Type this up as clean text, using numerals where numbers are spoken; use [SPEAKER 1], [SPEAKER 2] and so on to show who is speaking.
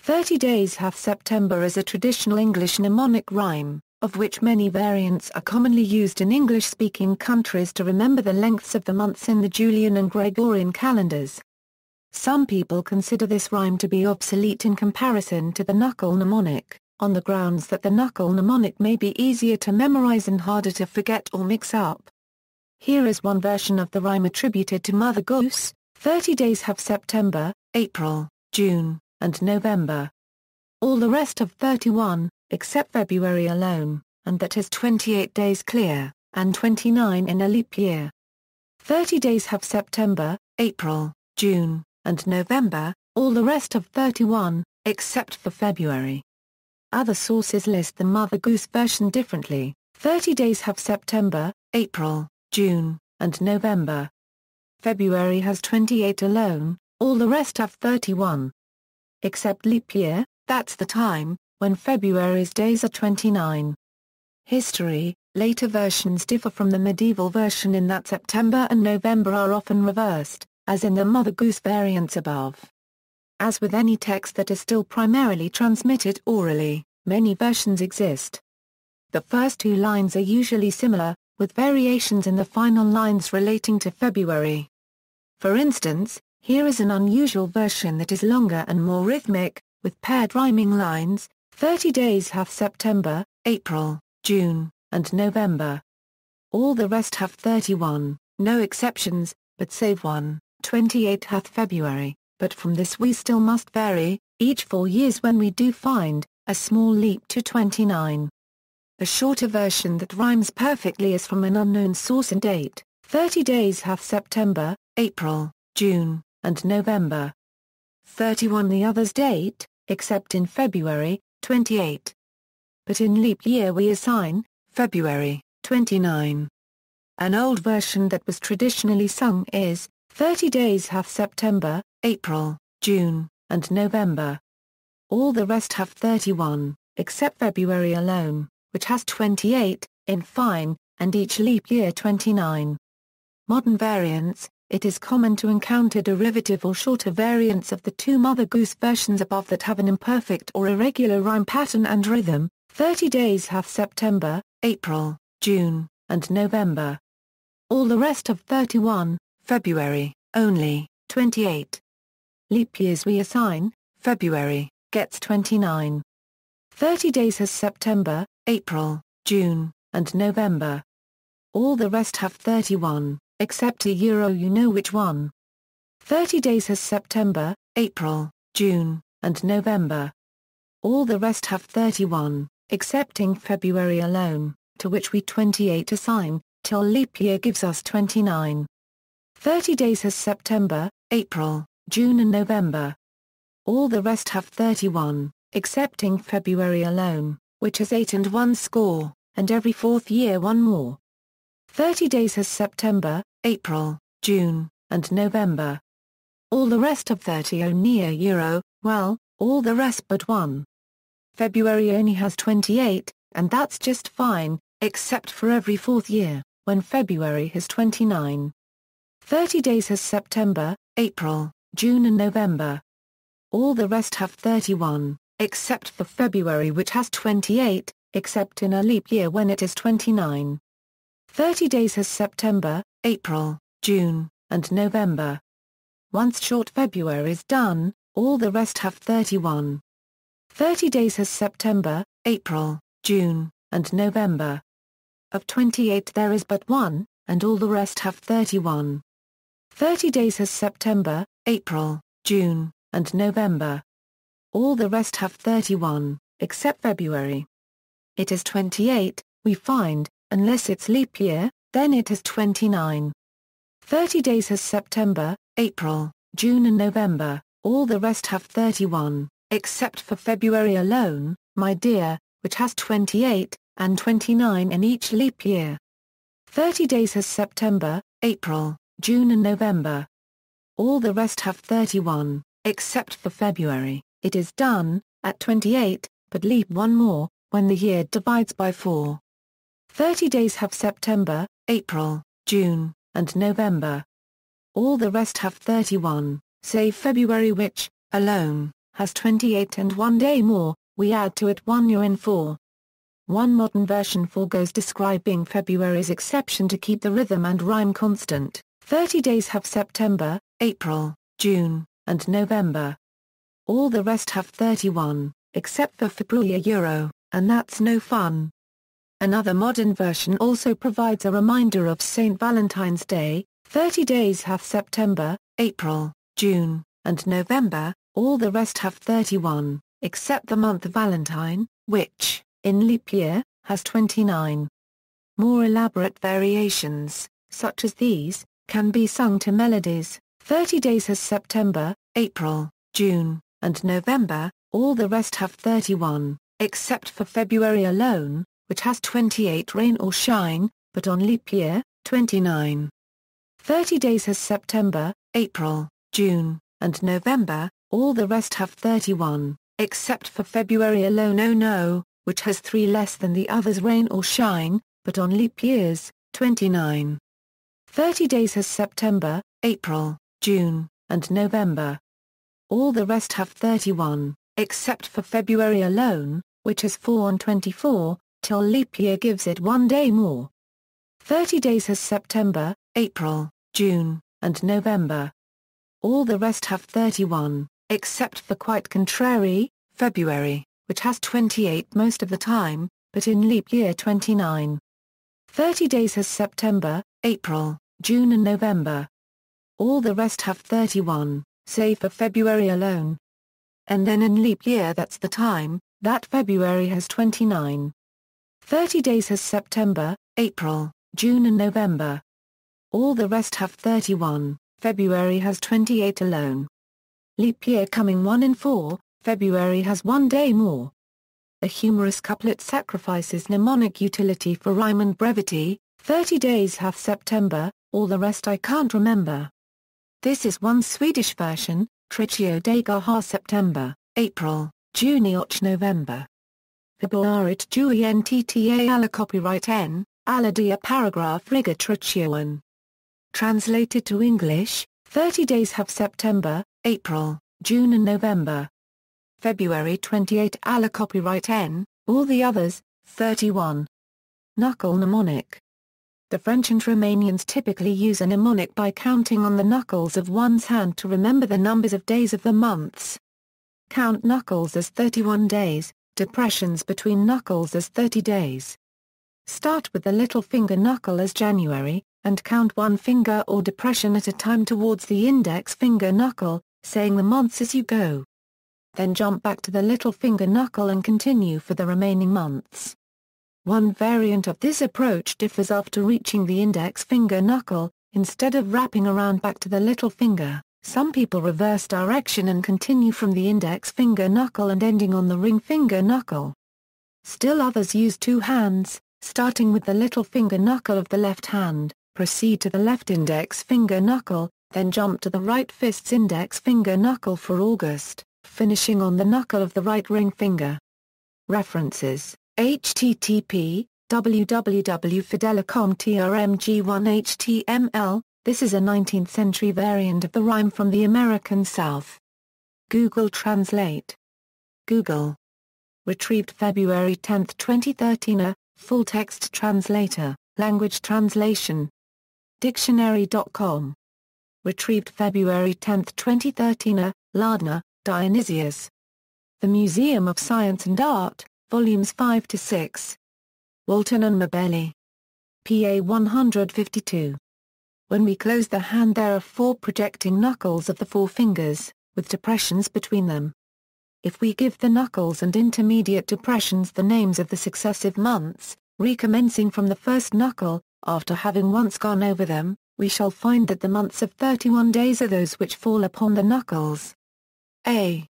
[SPEAKER 1] 30 days hath September is a traditional English mnemonic rhyme, of which many variants are commonly used in English-speaking countries to remember the lengths of the months in the Julian and Gregorian calendars. Some people consider this rhyme to be obsolete in comparison to the Knuckle Mnemonic, on the grounds that the Knuckle Mnemonic may be easier to memorize and harder to forget or mix up. Here is one version of the rhyme attributed to Mother Goose: 30 days have September, April, June, and November. All the rest have 31, except February alone, and that has 28 days clear, and 29 in a leap year. 30 days have September, April, June, and November, all the rest have 31, except for February. Other sources list the Mother Goose version differently: 30 days have September, April, June, and November. February has 28 alone, all the rest have 31. Except leap year, that's the time when February's days are 29. History: later versions differ from the medieval version in that September and November are often reversed, as in the Mother Goose variants above. As with any text that is still primarily transmitted orally, many versions exist. The first two lines are usually similar, with variations in the final lines relating to February. For instance, here is an unusual version that is longer and more rhythmic, with paired rhyming lines: 30 days hath September, April, June, and November. All the rest have 31, no exceptions, but save one, 28 hath February, but from this we still must vary, each 4 years when we do find a small leap to 29. A shorter version that rhymes perfectly is from an unknown source and date: 30 days hath September, April, June, and November. 31 the others date, except in February, 28. But in leap year we assign February, 29. An old version that was traditionally sung is: 30 days hath September, April, June, and November. All the rest have 31, except February alone, which has 28, in fine, and each leap year 29. Modern variants: it is common to encounter derivative or shorter variants of the two Mother Goose versions above that have an imperfect or irregular rhyme pattern and rhythm: 30 days hath September, April, June, and November. All the rest have 31, February, only, 28. Leap years we assign: February, gets 29. 30 days has September, April, June, and November. All the rest have 31, except a euro you know which one. 30 days has September, April, June, and November. All the rest have 31, excepting February alone, to which we 28 assign, till leap year gives us 29. 30 days has September, April, June and November. All the rest have 31, excepting February alone, which has 8 and 1 score, and every fourth year one more. 30 days has September, April, June, and November. All the rest have 30 only a euro, well, all the rest but one. February only has 28, and that's just fine, except for every fourth year, when February has 29. 30 days has September, April, June and November. All the rest have 31, except for February which has 28, except in a leap year when it is 29. 30 days has September, April, June, and November. Once short February is done, all the rest have 31. 30 days has September, April, June, and November. Of 28 there is but one, and all the rest have 31. 30 days has September, April, June, and November. All the rest have 31, except February. It is 28, we find, unless it's leap year, then it is 29. 30 days has September, April, June and November, all the rest have 31, except for February alone, my dear, which has 28, and 29 in each leap year. 30 days has September, April, June and November. All the rest have 31, except for February, it is done, at 28, but leap one more, when the year divides by 4. 30 days have September, April, June, and November. All the rest have 31, save February which, alone, has 28 and 1 day more, we add to it 1 year in 4. One modern version foregoes describing February's exception to keep the rhythm and rhyme constant. 30 days have September, April, June, and November. All the rest have 31, except for February, and that's no fun. Another modern version also provides a reminder of St. Valentine's Day. 30 days have September, April, June, and November, all the rest have 31, except the month of Valentine, which, in leap year, has 29. More elaborate variations, such as these, can be sung to melodies. 30 days has September, April, June, and November, all the rest have 31, except for February alone, which has 28 rain or shine, but on leap year, 29. 30 days has September, April, June, and November, all the rest have 31, except for February alone, oh no, which has 3 less than the others rain or shine, but on leap years, 29. 30 days has September, April, June, and November. All the rest have 31, except for February alone, which has 4 on 24, till leap year gives it 1 day more. 30 days has September, April, June, and November. All the rest have 31, except for quite contrary, February, which has 28 most of the time, but in leap year 29. 30 days has September, April, June and November. All the rest have 31, save for February alone. And then in leap year that's the time, that February has 29. 30 days has September, April, June and November. All the rest have 31, February has 28 alone. Leap year coming 1 in 4, February has 1 day more. A humorous couplet sacrifices mnemonic utility for rhyme and brevity. 30 days have September, all the rest I can't remember. This is one Swedish version, 30 dagar har September, April, Juni och November. Februarit Julian tta alla copyright n, alla dia paragraph rigger 30. Translated to English, 30 days have September, April, June and November. February 28 alla copyright n, all the others, 31. Knuckle Mnemonic. The French and Romanians typically use a mnemonic by counting on the knuckles of one's hand to remember the numbers of days of the months. Count knuckles as 31 days, depressions between knuckles as 30 days. Start with the little finger knuckle as January, and count one finger or depression at a time towards the index finger knuckle, saying the months as you go. Then jump back to the little finger knuckle and continue for the remaining months. One variant of this approach differs after reaching the index finger knuckle. Instead of wrapping around back to the little finger, some people reverse direction and continue from the index finger knuckle and ending on the ring finger knuckle. Still others use 2 hands, starting with the little finger knuckle of the left hand, proceed to the left index finger knuckle, then jump to the right fist's index finger knuckle for August, finishing on the knuckle of the right ring finger. References: http www.fidelicom.trmg1html. This is a 19th century variant of the rhyme from the American South. Google Translate. Google. Retrieved February 10, 2013. A full text translator, language translation. Dictionary.com. Retrieved February 10, 2013. A Lardner, Dionysius. The Museum of Science and Art, Volumes 5 to 6. Walton and Mabelli. PA 152. When we close the hand there are 4 projecting knuckles of the 4 fingers, with depressions between them. If we give the knuckles and intermediate depressions the names of the successive months, recommencing from the first knuckle, after having once gone over them, we shall find that the months of 31 days are those which fall upon the knuckles. A.